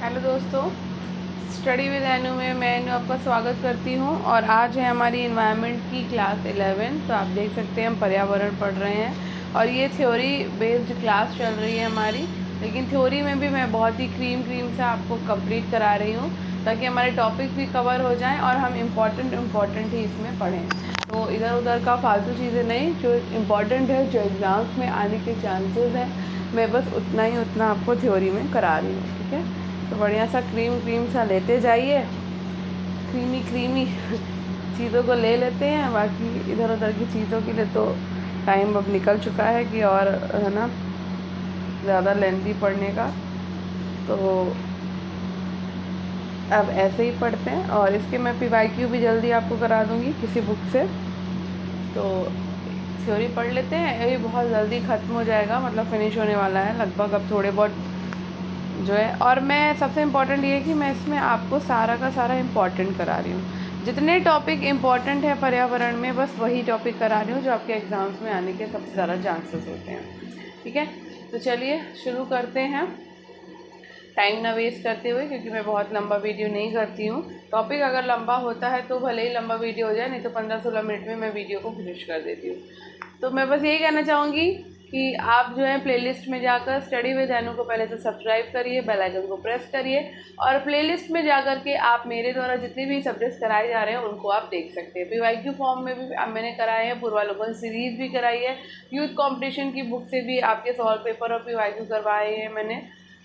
Hello दोस्तों, study with एनु में मैं एनु आपका स्वागत करती हूँ। और आज है हमारी इन्वायरमेंट की क्लास 11। तो आप देख सकते हैं हम पर्यावरण पढ़ रहे हैं और ये थ्योरी बेस्ड क्लास चल रही है हमारी। लेकिन थ्योरी में भी मैं बहुत ही क्रीम से आपको कंप्लीट करा रही हूँ ताकि हमारे टॉपिक भी कवर हो जाएं और हम इम्पॉर्टेंट ही इसमें पढ़ें। तो इधर उधर का फालतू चीज़ें नहीं, जो इम्पॉर्टेंट है, जो एग्ज़ाम्स में आने के चांसेस हैं, मैं बस उतना आपको थ्योरी में करा रही हूँ। ठीक है, तो बढ़िया सा क्रीम सा लेते जाइए, क्रीमी चीज़ों को ले लेते हैं। बाकी इधर उधर की चीज़ों के लिए तो टाइम अब निकल चुका है कि और है ना ज़्यादा लेंथी पढ़ने का, तो अब ऐसे ही पढ़ते हैं। और इसके मैं PYQ भी जल्दी आपको करा दूँगी किसी बुक से। तो थ्योरी पढ़ लेते हैं, ये बहुत जल्दी ख़त्म हो जाएगा, मतलब फिनिश होने वाला है लगभग अब थोड़े बहुत जो है। और मैं सबसे इम्पॉर्टेंट ये है कि मैं इसमें आपको सारा का सारा इम्पॉर्टेंट करा रही हूँ। जितने टॉपिक इम्पॉर्टेंट है पर्यावरण में, बस वही टॉपिक करा रही हूँ जो आपके एग्ज़ाम्स में आने के सबसे ज़्यादा चांसेस होते हैं। ठीक है, तो चलिए शुरू करते हैं, टाइम ना वेस्ट करते हुए, क्योंकि मैं बहुत लंबा वीडियो नहीं करती हूँ। टॉपिक अगर लंबा होता है तो भले ही लंबा वीडियो हो जाए, नहीं तो 15-16 मिनट में मैं वीडियो को फिनिश कर देती हूँ। तो मैं बस यही कहना चाहूँगी कि आप जो है प्लेलिस्ट में जाकर स्टडी विद एनु को पहले से सब्सक्राइब करिए, बेल आइकन को प्रेस करिए, और प्लेलिस्ट में जाकर के आप मेरे द्वारा जितने भी सब्जेक्ट्स कराए जा रहे हैं उनको आप देख सकते हैं। PYQ फॉर्म में भी मैंने कराए हैं, पूर्वावलोकन सीरीज़ भी कराई है, यूथ कंपटीशन की बुक से भी आपके सॉल्व पेपर और PYQ करवाए हैं मैंने।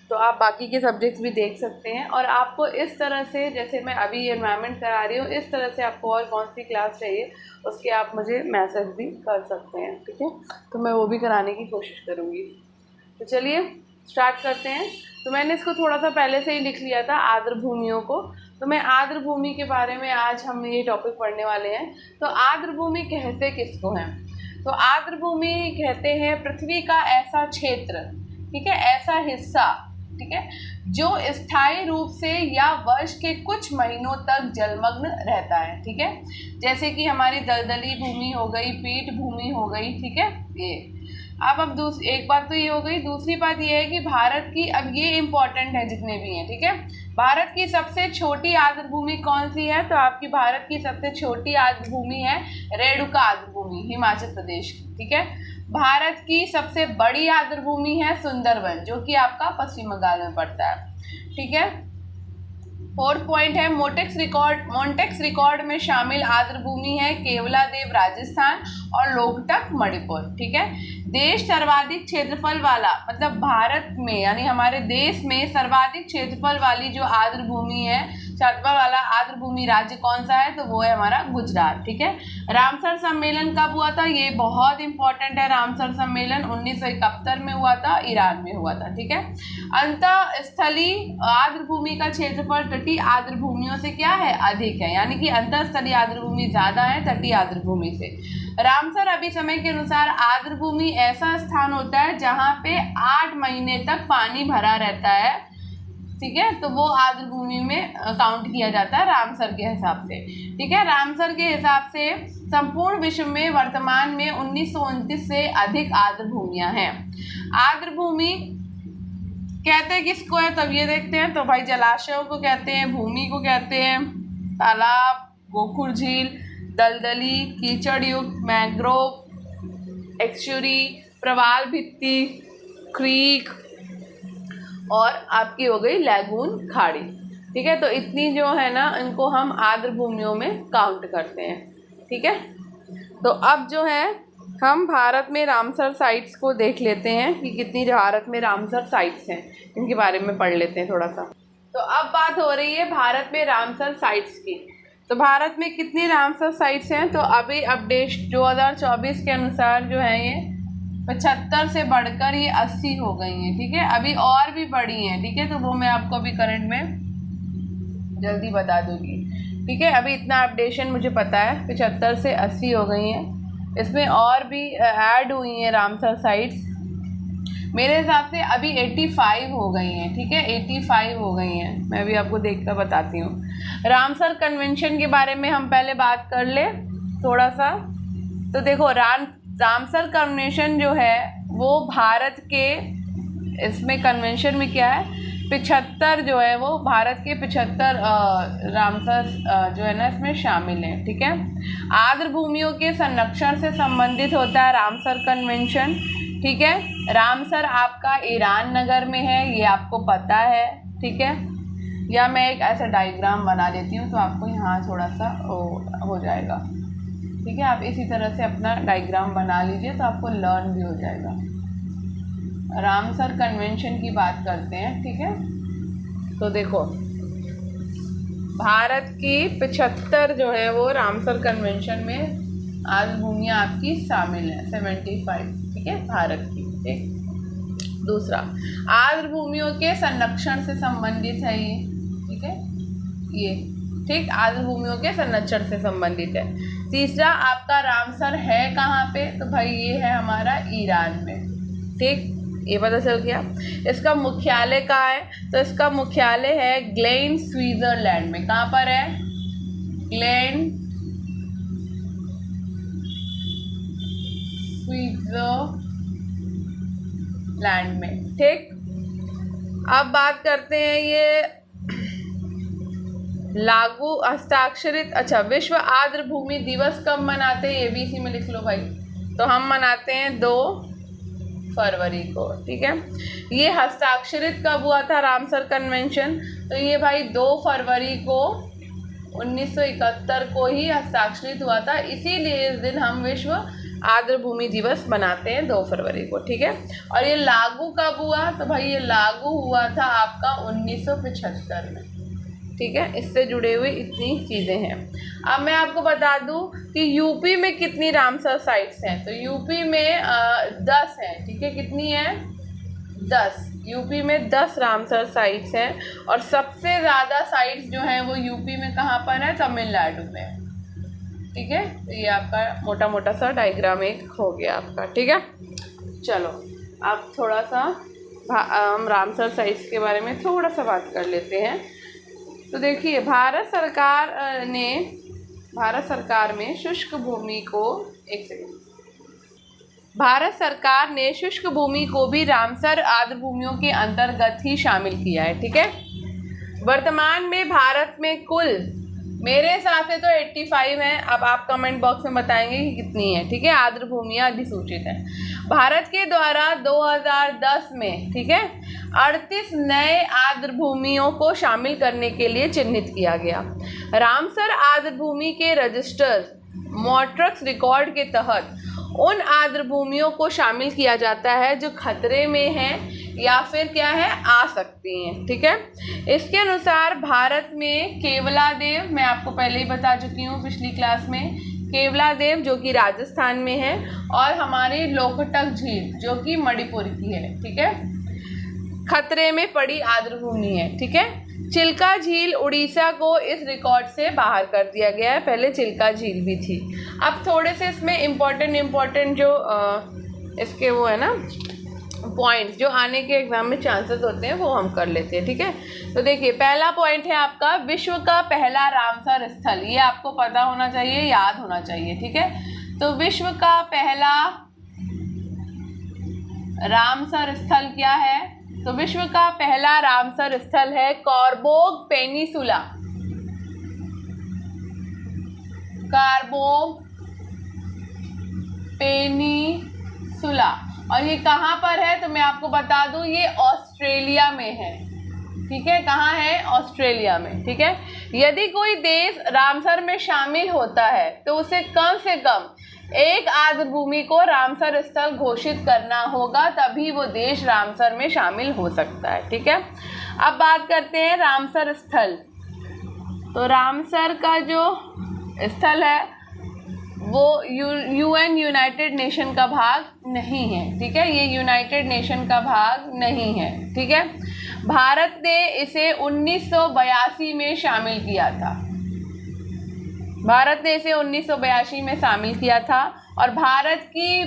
तो आप बाकी के सब्जेक्ट्स भी देख सकते हैं। और आपको इस तरह से, जैसे मैं अभी एनवायरनमेंट करा रही हूँ, इस तरह से आपको और कौन सी क्लास चाहिए उसके आप मुझे मैसेज भी कर सकते हैं। ठीक है, तो मैं वो भी कराने की कोशिश करूँगी। तो चलिए स्टार्ट करते हैं। तो मैंने इसको थोड़ा सा पहले से ही लिख लिया था, आर्द्र भूमियों को। तो मैं आर्द्र भूमि के बारे में आज हम ये टॉपिक पढ़ने वाले हैं। तो आर्द्र भूमि कहते किसको हैं? तो आर्द्र भूमि कहते हैं पृथ्वी का ऐसा क्षेत्र, ठीक है, ऐसा हिस्सा, ठीक है, जो स्थायी रूप से या वर्ष के कुछ महीनों तक जलमग्न रहता है। ठीक है, जैसे कि हमारी दलदली भूमि हो गई, पीठ भूमि हो गई। ठीक है, ये अब एक बात तो ये हो गई। दूसरी बात ये है कि भारत की, अब ये इम्पोर्टेंट है जितने भी हैं, ठीक है, भारत की सबसे छोटी आर्द्र भूमि कौन सी है? तो आपकी भारत की सबसे छोटी आर्द्र भूमि है रेणुका आर्द्र भूमि, हिमाचल प्रदेश की। ठीक है, भारत की सबसे बड़ी आर्द्र भूमि है सुंदरवन, जो कि आपका पश्चिम बंगाल में पड़ता है। ठीक है, 4th पॉइंट है मोन्टेक्स रिकॉर्ड में शामिल आर्द्र भूमि है केवलादेव राजस्थान और लोकटक मणिपुर। ठीक है, देश सर्वाधिक क्षेत्रफल वाला, मतलब भारत में यानी हमारे देश में सर्वाधिक क्षेत्रफल वाली जो आर्द्र भूमि है, क्षेत्रफल वाला आर्द्र भूमि राज्य कौन सा है? तो वो है हमारा गुजरात। ठीक है, रामसर सम्मेलन कब हुआ था? ये बहुत इंपॉर्टेंट है। रामसर सम्मेलन 1971 में हुआ था, ईरान में हुआ था। ठीक है, अंतःस्थलीय आर्द्र भूमि का क्षेत्रफल तटीय आर्द्र भूमियों से क्या है? अधिक है, यानी कि अंतःस्थलीय आर्द्र भूमि ज्यादा है तटीय आर्द्र भूमि से। रामसर अभी समय के अनुसार आर्द्र भूमि ऐसा स्थान होता है जहाँ पे 8 महीने तक पानी भरा रहता है। ठीक है, तो वो आर्द्र भूमि में काउंट किया जाता है रामसर के हिसाब से। ठीक है, रामसर के हिसाब से संपूर्ण विश्व में वर्तमान में 1929 से अधिक आर्द्र भूमियां हैं। आर्द्र भूमि कहते हैं किसको है? तब ये देखते हैं। तो भाई जलाशयों को कहते हैं, भूमि को कहते हैं तालाब, गोखुर झील, दलदली, कीचड़ युक्त मैंग्रोव, एक्चुरी, प्रवाल भित्ति, क्रीक, और आपकी हो गई लैगून, खाड़ी। ठीक है, तो इतनी जो है ना, इनको हम आर्द्र भूमियों में काउंट करते हैं। ठीक है, तो अब जो है हम भारत में रामसर साइट्स को देख लेते हैं कि कितनी भारत में रामसर साइट्स हैं, इनके बारे में पढ़ लेते हैं थोड़ा सा। तो अब बात हो रही है भारत में रामसर साइट्स की। तो भारत में कितनी रामसर साइट्स हैं? तो अभी अपडेट 2024 के अनुसार जो है ये 75 से बढ़कर ये 80 हो गई हैं। ठीक है, अभी और भी बढ़ी हैं। ठीक है, तो वो मैं आपको अभी करंट में जल्दी बता दूंगी। ठीक है, अभी इतना अपडेशन मुझे पता है, 75 से 80 हो गई हैं। इसमें और भी ऐड हुई हैं रामसर साइट्स, मेरे हिसाब से अभी 85 हो गई हैं। ठीक है, 85 हो गई हैं, मैं भी आपको देखकर बताती हूँ। रामसर कन्वेंशन के बारे में हम पहले बात कर ले थोड़ा सा। तो देखो, रामसर कन्वेंशन जो है वो भारत के, इसमें कन्वेंशन में क्या है 75 जो है वो भारत के 75 रामसर जो है ना इसमें शामिल हैं। ठीक है, आर्द्र भूमियों के संरक्षण से संबंधित होता है रामसर कन्वेंशन। ठीक है, रामसर आपका ईरान नगर में है, ये आपको पता है। ठीक है, या मैं एक ऐसा डायग्राम बना देती हूँ तो आपको यहाँ थोड़ा सा हो जाएगा। ठीक है, आप इसी तरह से अपना डायग्राम बना लीजिए तो आपको लर्न भी हो जाएगा। रामसर कन्वेंशन की बात करते हैं। ठीक है, तो देखो भारत की 75 जो है वो रामसर कन्वेंशन में आर्द्र भूमियाँ आपकी शामिल है, 75। ठीक है, भारत की। ठीक, दूसरा आर्द्र भूमियों के संरक्षण से संबंधित है ये। ठीक है, ये ठीक आर्द्र भूमियों के संरक्षण से संबंधित है। तीसरा आपका रामसर है कहाँ पे, तो भाई ये है हमारा ईरान में। ठीक, ये पता चल गया। इसका मुख्यालय कहाँ है, तो इसका मुख्यालय है ग्लेन स्विट्जरलैंड में। कहाँ पर है, ग्लेन स्विट्जरलैंड में। ठीक, अब बात करते हैं ये लागू हस्ताक्षरित। अच्छा, विश्व आर्द्र भूमि दिवस कब मनाते हैं, ये भी इसी में लिख लो भाई। तो हम मनाते हैं 2 फरवरी को। ठीक है, ये हस्ताक्षरित कब हुआ था रामसर कन्वेंशन, तो ये भाई 2 फरवरी को 1971 को ही हस्ताक्षरित हुआ था, इसीलिए इस दिन हम विश्व आर्द्र भूमि दिवस मनाते हैं 2 फरवरी को। ठीक है, और ये लागू कब हुआ, तो भाई ये लागू हुआ था आपका 1975 में। ठीक है, इससे जुड़े हुए इतनी चीज़ें हैं। अब मैं आपको बता दूं कि यूपी में कितनी रामसर साइट्स हैं, तो यूपी में 10 हैं। ठीक है, कितनी है, 10। यूपी में 10 रामसर साइट्स हैं और सबसे ज़्यादा साइट्स जो हैं वो यूपी में कहाँ पर है, तमिलनाडु में। ठीक है, तो ये आपका मोटा मोटा सा डायग्राम एक हो गया आपका। ठीक है, चलो अब थोड़ा सा हम रामसर साइट्स के बारे में थोड़ा सा बात कर लेते हैं। तो देखिए भारत सरकार में शुष्क भूमि को भारत सरकार ने शुष्क भूमि को भी रामसर आर्द्र भूमियों के अंतर्गत ही शामिल किया है। ठीक है, वर्तमान में भारत में कुल मेरे हिसाब से तो 85 है, अब आप कमेंट बॉक्स में बताएंगे कि कितनी है। ठीक है, आर्द्र भूमियाँ अधिसूचित हैं भारत के द्वारा 2010 में। ठीक है, 38 नए आर्द्र भूमियों को शामिल करने के लिए चिन्हित किया गया। रामसर आर्द्र भूमि के रजिस्टर मॉट्रक्स रिकॉर्ड के तहत उन आर्द्र भूमियों को शामिल किया जाता है जो खतरे में हैं या फिर क्या है, आ सकती हैं। ठीक है, इसके अनुसार भारत में केवलादेव, मैं आपको पहले ही बता चुकी हूँ पिछली क्लास में, केवलादेव जो कि राजस्थान में है, और हमारी लोकटक झील जो कि मणिपुर की है। ठीक है, खतरे में पड़ी आर्द्र भूमि है। ठीक है, चिल्का झील उड़ीसा को इस रिकॉर्ड से बाहर कर दिया गया है, पहले चिल्का झील भी थी। अब थोड़े से इसमें इम्पोर्टेंट जो इसके वो है ना पॉइंट्स जो आने के एग्जाम में चांसेस होते हैं वो हम कर लेते हैं। ठीक है, तो देखिए पहला पॉइंट है आपका विश्व का पहला रामसर स्थल, ये आपको पता होना चाहिए, याद होना चाहिए। ठीक है, तो विश्व का पहला रामसर स्थल क्या है, तो विश्व का पहला रामसर स्थल है कॉर्बोग पेनिसुला। कॉर्बोग पेनिसुला, और ये कहाँ पर है, तो मैं आपको बता दूं ये ऑस्ट्रेलिया में है। ठीक है, कहाँ है, ऑस्ट्रेलिया में। ठीक है, यदि कोई देश रामसर में शामिल होता है तो उसे कम से कम एक आर्द्र भूमि को रामसर स्थल घोषित करना होगा, तभी वो देश रामसर में शामिल हो सकता है। ठीक है, अब बात करते हैं रामसर स्थल। तो रामसर का जो स्थल है वो यूएन यूनाइटेड नेशन का भाग नहीं है। ठीक है, ये यूनाइटेड नेशन का भाग नहीं है। ठीक है, भारत ने इसे 1982 में शामिल किया था। भारत ने इसे 1982 में शामिल किया था। और भारत की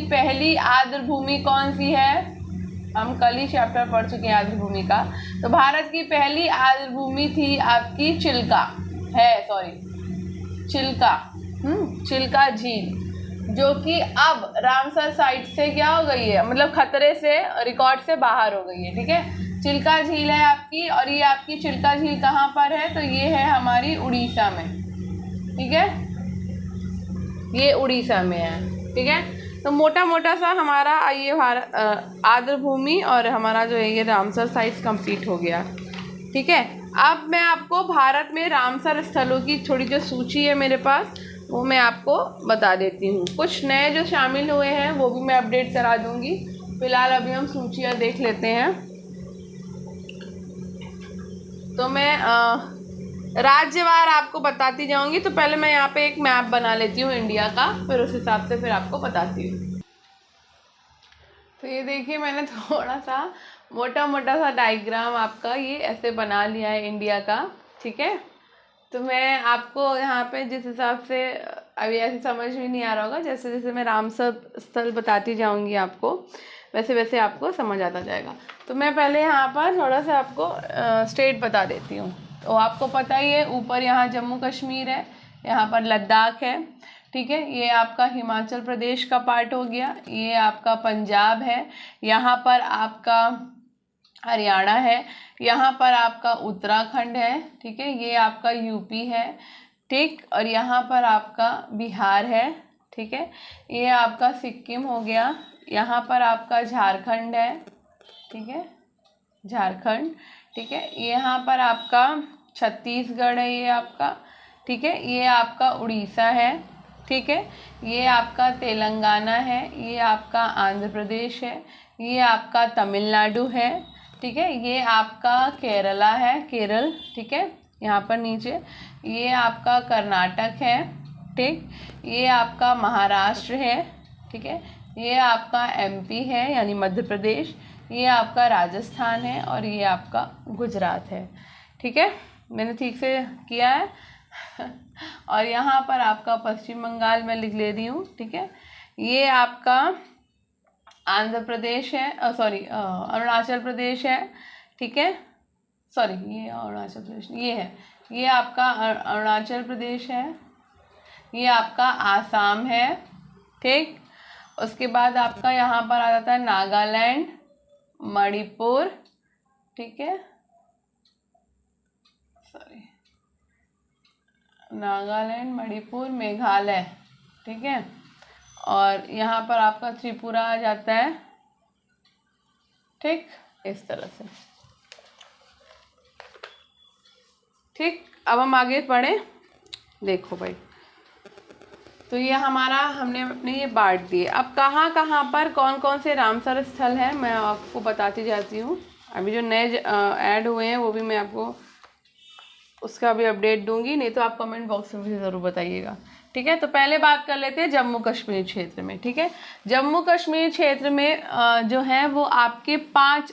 पहली आर्द्र भूमि कौन सी है, हम कल ही चैप्टर पढ़ चुके हैं आर्द्र भूमि का। तो भारत की पहली आर्द्र भूमि थी आपकी चिल्का झील। जो कि अब रामसर साइट से क्या हो गई है, मतलब खतरे से, रिकॉर्ड से बाहर हो गई है। ठीक है, चिल्का झील है आपकी, और ये आपकी चिल्का झील कहाँ पर है, तो ये है हमारी उड़ीसा में। ठीक है, ये उड़ीसा में है। ठीक है, तो मोटा मोटा सा हमारा ये आर्द्र भूमि और हमारा जो है ये रामसर साइट्स कंप्लीट हो गया। ठीक है, अब मैं आपको भारत में रामसर स्थलों की थोड़ी जो सूची है मेरे पास, वो मैं आपको बता देती हूँ। कुछ नए जो शामिल हुए हैं वो भी मैं अपडेट करा दूँगी। फिलहाल अभी हम सूचियाँ देख लेते हैं। तो मैं राज्यवार आपको बताती जाऊंगी। तो पहले मैं यहाँ पे एक मैप बना लेती हूँ इंडिया का, फिर उस हिसाब से फिर आपको बताती हूँ। तो ये देखिए, मैंने थोड़ा सा मोटा मोटा सा डायग्राम आपका ये ऐसे बना लिया है इंडिया का। ठीक है, तो मैं आपको यहाँ पे जिस हिसाब से अभी ऐसे समझ में नहीं आ रहा होगा, जैसे जैसे मैं रामसर स्थल बताती जाऊँगी आपको, वैसे वैसे आपको समझ आता जाएगा। तो मैं पहले यहाँ पर थोड़ा सा आपको स्टेट बता देती हूँ। तो आपको पता ही है, ऊपर यहाँ जम्मू कश्मीर है, यहाँ पर लद्दाख है। ठीक है, ये आपका हिमाचल प्रदेश का पार्ट हो गया, ये आपका पंजाब है, यहाँ पर आपका हरियाणा है, यहाँ पर आपका उत्तराखंड है। ठीक है, ये आपका यूपी है। ठीक, और यहाँ पर आपका बिहार है। ठीक है, ये आपका सिक्किम हो गया, यहाँ पर आपका झारखंड है। ठीक है, झारखंड। ठीक है, यहाँ पर आपका छत्तीसगढ़ है, ये आपका। ठीक है, ये आपका उड़ीसा है। ठीक है, ये आपका तेलंगाना है, ये आपका आंध्र प्रदेश है, ये आपका तमिलनाडु है। ठीक है, ये आपका केरला है, केरल। ठीक है, यहाँ पर नीचे ये आपका कर्नाटक है। ठीक, ये आपका महाराष्ट्र है। ठीक है, ये आपका एमपी है यानी मध्य प्रदेश, ये आपका राजस्थान है, और ये आपका गुजरात है। ठीक है, मैंने ठीक से किया है। और यहाँ पर आपका पश्चिम बंगाल मैं लिख ले रही हूँ। ठीक है, ये आपका आंध्र प्रदेश है, सॉरी अरुणाचल प्रदेश है। ठीक है, सॉरी ये अरुणाचल प्रदेश ये है, ये आपका अरुणाचल प्रदेश है, ये आपका आसाम है। ठीक, उसके बाद आपका यहाँ पर आ जाता है नागालैंड, मणिपुर। ठीक है, सॉरी नागालैंड, मणिपुर, मेघालय। ठीक है, और यहाँ पर आपका त्रिपुरा आ जाता है। ठीक, इस तरह से। ठीक, अब हम आगे पढ़ें। देखो भाई, तो ये हमारा हमने अपने ये बांट दिए। अब कहाँ कहाँ पर कौन कौन से रामसर स्थल हैं मैं आपको बताती जाती हूँ। अभी जो नए ऐड हुए हैं वो भी मैं आपको उसका भी अपडेट दूंगी, नहीं तो आप कमेंट बॉक्स में भी ज़रूर बताइएगा। ठीक है, तो पहले बात कर लेते हैं जम्मू कश्मीर क्षेत्र में। ठीक है, जम्मू कश्मीर क्षेत्र में जो है वो आपके 5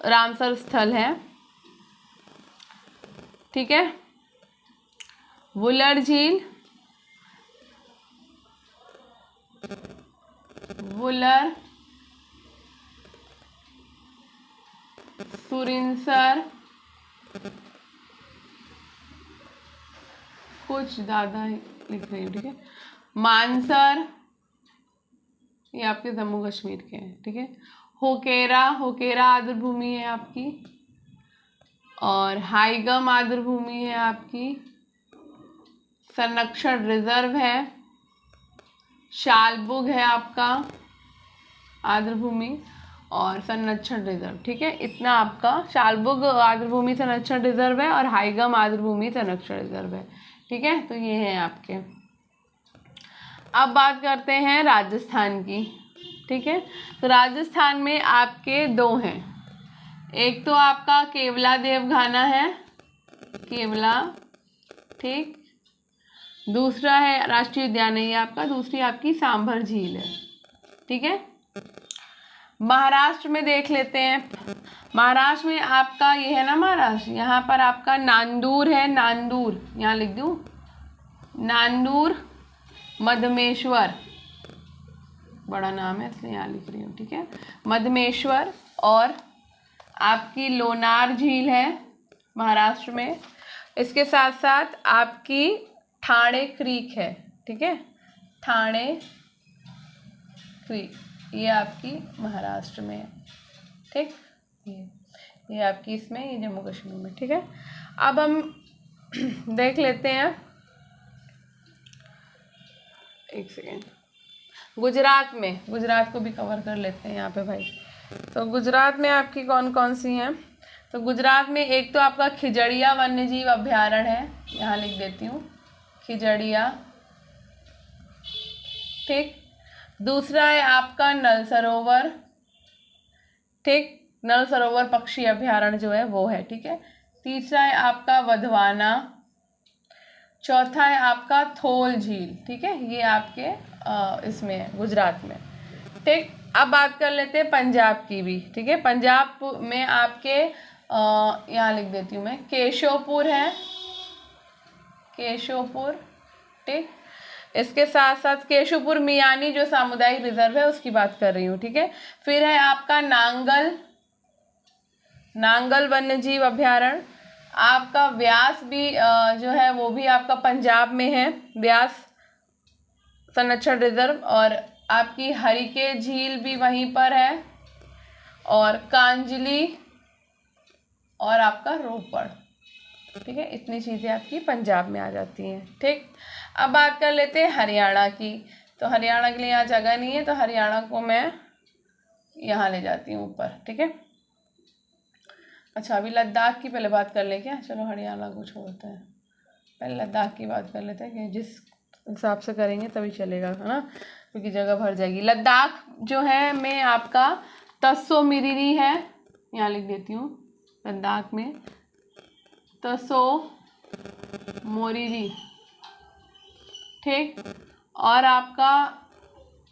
रामसर स्थल हैं। ठीक है, वुलर झील, वुलर, सुरिनसर, कुछ ज़्यादा लिख रही हूँ। ठीक है, मानसर, ये आपके जम्मू कश्मीर के हैं। ठीक है, होकेरा, होकेरा आर्द्र भूमि है आपकी, और हाईगम आर्द्र भूमि है आपकी, संरक्षण रिजर्व है, शालबुग है आपका आर्द्र भूमि और संरक्षण रिजर्व। ठीक है, इतना आपका शालबुग आर्द्र भूमि संरक्षण रिजर्व है और हाईगम आर्द्र भूमि संरक्षण रिजर्व है। ठीक है, तो ये हैं आपके। अब बात करते हैं राजस्थान की। ठीक है, तो राजस्थान में आपके 2 हैं। एक तो आपका केवला देवघाना है, केवला। ठीक, दूसरा है राष्ट्रीय उद्यान है ये आपका, दूसरी आपकी सांभर झील है। ठीक है, महाराष्ट्र में देख लेते हैं। महाराष्ट्र में आपका ये है ना महाराष्ट्र, यहाँ पर आपका नांदूर है, नांदूर यहाँ लिख दूँ, नांदूर, मधमेश्वर, बड़ा नाम है इसलिए यहाँ लिख रही हूँ। ठीक है, मधमेश्वर, और आपकी लोनार झील है महाराष्ट्र में। इसके साथ साथ आपकी ठाणे क्रीक है। ठीक है, ठाणे क्रीक, ये आपकी महाराष्ट्र में है। ठीक, ये आपकी इसमें, ये जम्मू कश्मीर में। ठीक है, अब हम देख लेते हैं, एक सेकेंड, गुजरात में, गुजरात को भी कवर कर लेते हैं यहाँ पे भाई। तो गुजरात में आपकी कौन कौन सी हैं? तो गुजरात में एक तो आपका खिजड़िया वन्यजीव अभ्यारण्य है, यहाँ लिख देती हूँ, खिजड़िया। ठीक, दूसरा है आपका नल सरोवर। ठीक, नल सरोवर पक्षी अभ्यारण्य जो है वो है। ठीक है, तीसरा है आपका वधवाना। चौथा है आपका थोल झील। ठीक है, ये आपके इसमें है, गुजरात में। ठीक, अब बात कर लेते हैं पंजाब की भी। ठीक है, पंजाब में आपके यहाँ लिख देती हूँ मैं, केशोपुर है, केशोपुर। ठीक, इसके साथ साथ केशोपुर मियानी जो सामुदायिक रिजर्व है उसकी बात कर रही हूँ। ठीक है, फिर है आपका नांगल, नांगल वन्यजीव अभ्यारण्य। आपका व्यास भी जो है वो भी आपका पंजाब में है, व्यास संरक्षण रिजर्व। और आपकी हरिके झील भी वहीं पर है, और कांजली, और आपका रोपड़। ठीक है, इतनी चीज़ें आपकी पंजाब में आ जाती हैं। ठीक, अब बात कर लेते हैं हरियाणा की। तो हरियाणा के लिए यहाँ जगह नहीं है, तो हरियाणा को मैं यहाँ ले जाती हूँ ऊपर। ठीक है, अच्छा अभी लद्दाख की पहले बात कर ले क्या? चलो हरियाणा को छोड़ते हैं, पहले लद्दाख की बात कर लेते हैं, कि जिस हिसाब से करेंगे तभी चलेगा, है ना, क्योंकि जगह भर जाएगी। लद्दाख जो है में आपका तसो मिरिरी है, यहाँ लिख देती हूँ, लद्दाख में तसो मोरिरी। ठीक, और आपका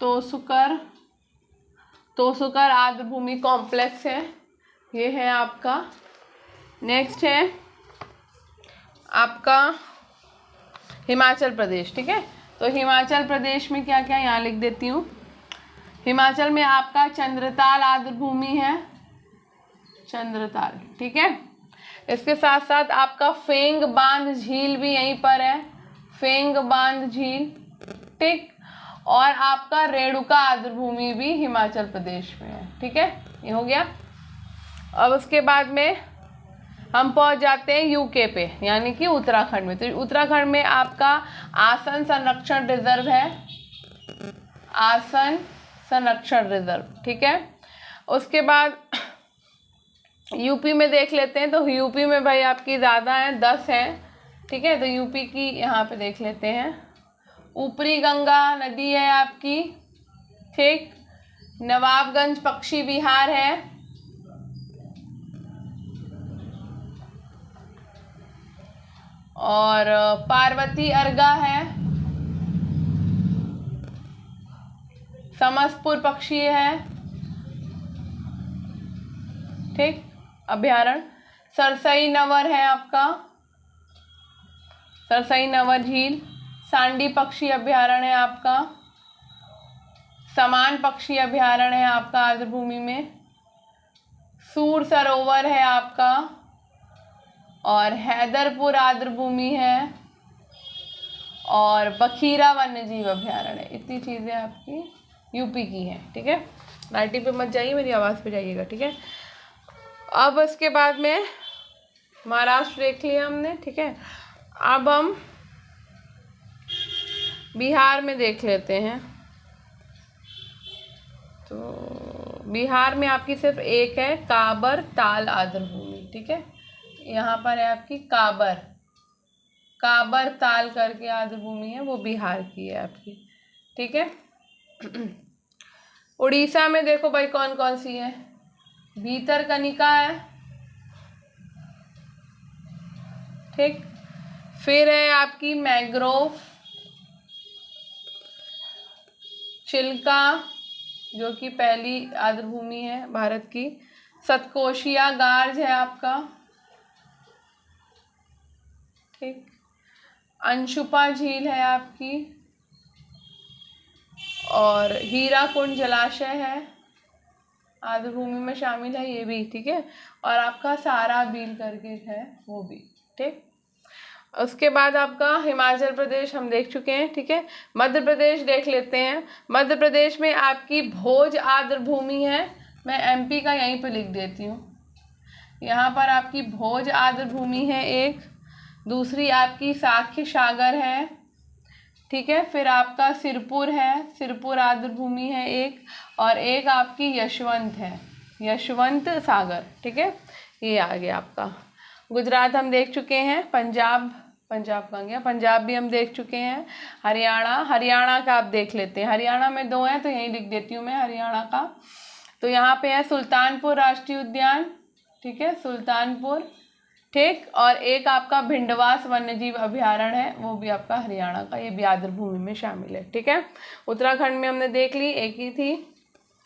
तोसुकर, तोसुकर आर्द्रभूमि कॉम्प्लेक्स है, ये है आपका। नेक्स्ट है आपका हिमाचल प्रदेश। ठीक है, तो हिमाचल प्रदेश में क्या क्या, यहाँ लिख देती हूँ। हिमाचल में आपका चंद्रताल आर्द्रभूमि है, चंद्रताल। ठीक है, इसके साथ साथ आपका फेंग बांध झील भी यहीं पर है, फेंग बांध झील। ठीक, और आपका रेणुका आर्द्रभूमि भी हिमाचल प्रदेश में है। ठीक है, ये हो गया। अब उसके बाद में हम पहुंच जाते हैं यूके पे, यानी कि उत्तराखंड में। तो उत्तराखंड में आपका आसन संरक्षण रिजर्व है, आसन संरक्षण रिजर्व। ठीक है, उसके बाद यूपी में देख लेते हैं। तो यूपी में भाई आपकी ज़्यादा है, 10 हैं। ठीक है, तो यूपी की यहाँ पे देख लेते हैं। ऊपरी गंगा नदी है आपकी। ठीक, नवाबगंज पक्षी विहार है, और पार्वती अर्गा है, समसपुर पक्षी है। ठीक, अभ्यारण्य। सरसई नवर है आपका, सरसई नवर झील। सांडी पक्षी अभ्यारण्य है आपका, समान पक्षी अभ्यारण्य है आपका आर्द्रभूमि में। सूर सरोवर है आपका, और हैदरपुर आर्द्रभूमि है, और बखीरा वन्यजीव अभ्यारण्य। इतनी चीज़ें आपकी यूपी की हैं। ठीक है, लाइटिंग पे मत जाइए, मेरी आवाज़ पे जाइएगा। ठीक है, अब इसके बाद में महाराष्ट्र देख लिया हमने। ठीक है, अब हम बिहार में देख लेते हैं। तो बिहार में आपकी सिर्फ एक है, काबर ताल आर्द्रभूमि। ठीक है, यहाँ पर है आपकी काबर, काबर ताल करके आर्द्रभूमि है, वो बिहार की है आपकी। ठीक है, उड़ीसा में देखो भाई कौन कौन सी है। भीतरकनिका है। ठीक, फिर है आपकी मैंग्रोव, चिल्का जो कि पहली आर्द्रभूमि है भारत की। सतकोशिया गार्ज है आपका। ठीक, अंशुपा झील है आपकी, और हीराकुंड जलाशय है, आर्द्रभूमि में शामिल है ये भी। ठीक है, और आपका सारा बील करके है वो भी। ठीक, उसके बाद आपका हिमाचल प्रदेश हम देख चुके हैं, ठीक है। मध्य प्रदेश देख लेते हैं। मध्य प्रदेश में आपकी भोज आर्द्र भूमि है, मैं एमपी का यहीं पे लिख देती हूँ। यहाँ पर आपकी भोज आर्द्र भूमि है एक, दूसरी आपकी साक्य सागर है, ठीक है। फिर आपका सिरपुर है, सिरपुर आर्द्र भूमि है एक, और एक आपकी यशवंत है, यशवंत सागर, ठीक है। ये आ गया आपका। गुजरात हम देख चुके हैं। पंजाब कहाँ गया, पंजाब भी हम देख चुके हैं। हरियाणा का आप देख लेते हैं। हरियाणा में 2 हैं तो यहीं लिख देती हूँ मैं हरियाणा का। तो यहाँ पे है सुल्तानपुर राष्ट्रीय उद्यान, ठीक है, सुल्तानपुर, ठीक। और एक आपका भिंडवास वन्यजीव अभयारण्य है, वो भी आपका हरियाणा का, ये भी आर्द्र भूमि में शामिल है, ठीक है। उत्तराखंड में हमने देख ली, एक ही थी,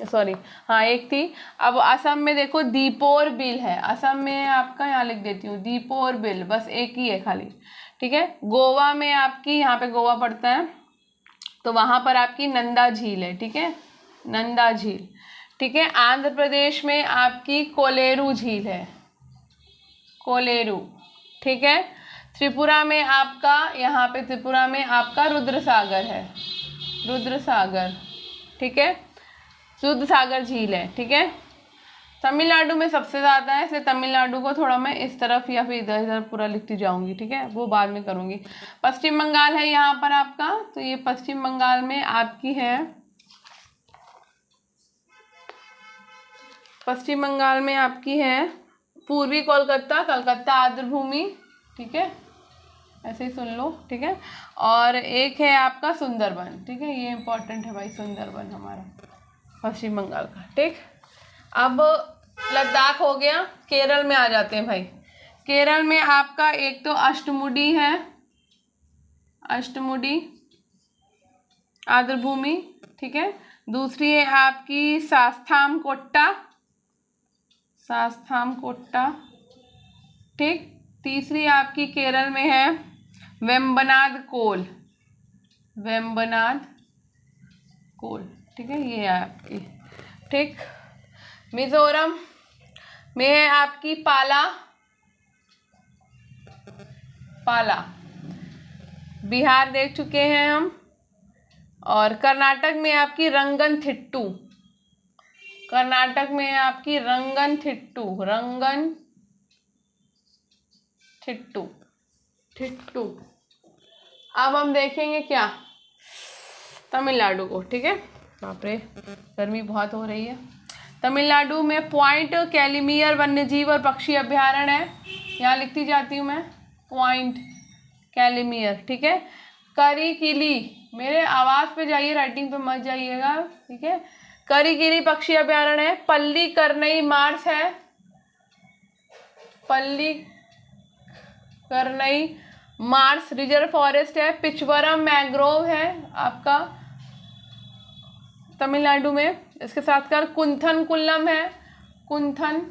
सॉरी हाँ एक थी। अब असम में देखो दीपोर बिल है, असम में आपका यहाँ लिख देती हूँ दीपोर बिल, बस एक ही है खाली, ठीक है। गोवा में आपकी, यहाँ पे गोवा पड़ता है, तो वहाँ पर आपकी नंदा झील है, ठीक है, नंदा झील, ठीक है। आंध्र प्रदेश में आपकी कोलेरू झील है, कोलेरू, ठीक है। त्रिपुरा में आपका, यहाँ पे त्रिपुरा में आपका रुद्र सागर है, रुद्र सागर, ठीक है, रुद्र सागर झील है, ठीक है। तमिलनाडु में सबसे ज़्यादा है, इसलिए तमिलनाडु को थोड़ा मैं इस तरफ या फिर इधर इधर पूरा लिखती जाऊंगी, ठीक है, वो बाद में करूंगी। पश्चिम बंगाल है यहाँ पर आपका, तो ये पश्चिम बंगाल में आपकी है, पश्चिम बंगाल में आपकी है पूर्वी कोलकाता, कलकत्ता आर्द्र भूमि, ठीक है, ऐसे ही सुन लो, ठीक है। और एक है आपका सुंदरबन, ठीक है, ये इंपॉर्टेंट है भाई, सुंदरबन हमारा पश्चिम बंगाल का, ठीक। अब लद्दाख हो गया। केरल में आ जाते हैं भाई। केरल में आपका एक तो अष्टमुडी है, अष्टमुडी आर्द्र भूमि, ठीक है। दूसरी है आपकी शास्ताम कोट्टा, शास्ताम कोट्टा, ठीक। तीसरी आपकी केरल में है वेम्बनाड कोल, वेम्बनाड कोल, ठीक है, ये है आपकी, ठीक। मिजोरम में है आपकी पाला, पाला। बिहार देख चुके हैं हम। और कर्नाटक में आपकी रंगनथिट्टू, कर्नाटक में है आपकी रंगनथिट्टू, रंगनथिट्टू, थिट्टू। अब हम देखेंगे क्या, तमिलनाडु को, ठीक है। बाप रे गर्मी बहुत हो रही है। तमिलनाडु में पॉइंट कैलिमियर वन्यजीव और पक्षी अभ्यारण्य है, यहाँ लिखती जाती हूँ मैं, पॉइंट कैलिमियर, ठीक है। करिकिली, मेरे आवाज़ पे जाइए, राइटिंग पे मत जाइएगा, ठीक है। करिकिली पक्षी अभ्यारण्य है। पल्ली करनई मार्स है, पल्ली करनई मार्स रिजर्व फॉरेस्ट है। पिचवरम मैंग्रोव है आपका तमिलनाडु में। इसके साथ कर कुंथन कुल्लम है, कुंथन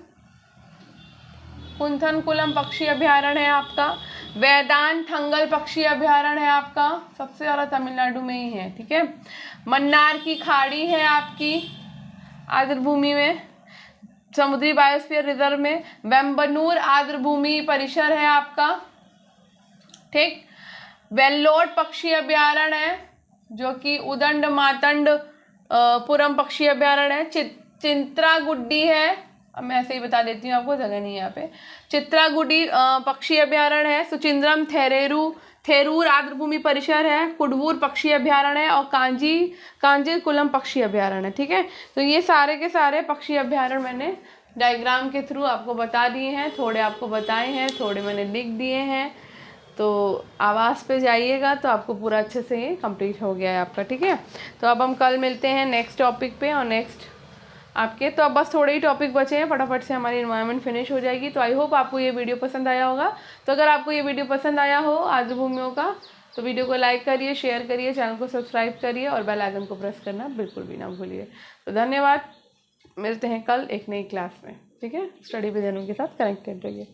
कुल्लम पक्षी अभ्यारण्य है आपका। वेदांत थंगल पक्षी अभ्यारण्य है आपका, सबसे ज़्यादा तमिलनाडु में ही है, ठीक है। मन्नार की खाड़ी है आपकी आर्द्र भूमि में, समुद्री बायोस्फीयर रिजर्व में। वेम्बनूर आर्द्र भूमि परिसर है आपका, ठीक। वेल्लोर पक्षी अभ्यारण्य है जो कि उदंड मातंड पुरम पक्षी अभ्यारण्य है। चिंत्रागुड्डी है, अब मैं ऐसे ही बता देती हूँ आपको, जगह नहीं है यहाँ पे। चित्रागुडी पक्षी अभ्यारण्य है। सुचिंद्रम थेरूर आर्द्र भूमि परिसर है। कुडवूर पक्षी अभ्यारण्य है और कांजीर कुलम पक्षी अभ्यारण्य है, ठीक है। तो ये सारे के सारे पक्षी अभ्यारण्य मैंने डायग्राम के थ्रू आपको बता दिए हैं, थोड़े आपको बताए हैं, थोड़े मैंने लिख दिए हैं। तो आवाज़ पे जाइएगा तो आपको पूरा अच्छे से ये कंप्लीट हो गया है आपका, ठीक है। तो अब हम कल मिलते हैं नेक्स्ट टॉपिक पे, और नेक्स्ट आपके तो अब बस थोड़े ही टॉपिक बचे हैं, फटाफट से हमारी एनवायरनमेंट फिनिश हो जाएगी। तो आई होप आपको ये वीडियो पसंद आया होगा। तो अगर आपको ये वीडियो पसंद आया हो आर्द्र भूमियों का, तो वीडियो को लाइक करिए, शेयर करिए, चैनल को सब्सक्राइब करिए और बेल आइकन को प्रेस करना बिल्कुल भी ना भूलिए। तो धन्यवाद, मिलते हैं कल एक नई क्लास में, ठीक है। स्टडी विद अनु के साथ कनेक्टेड रहिए।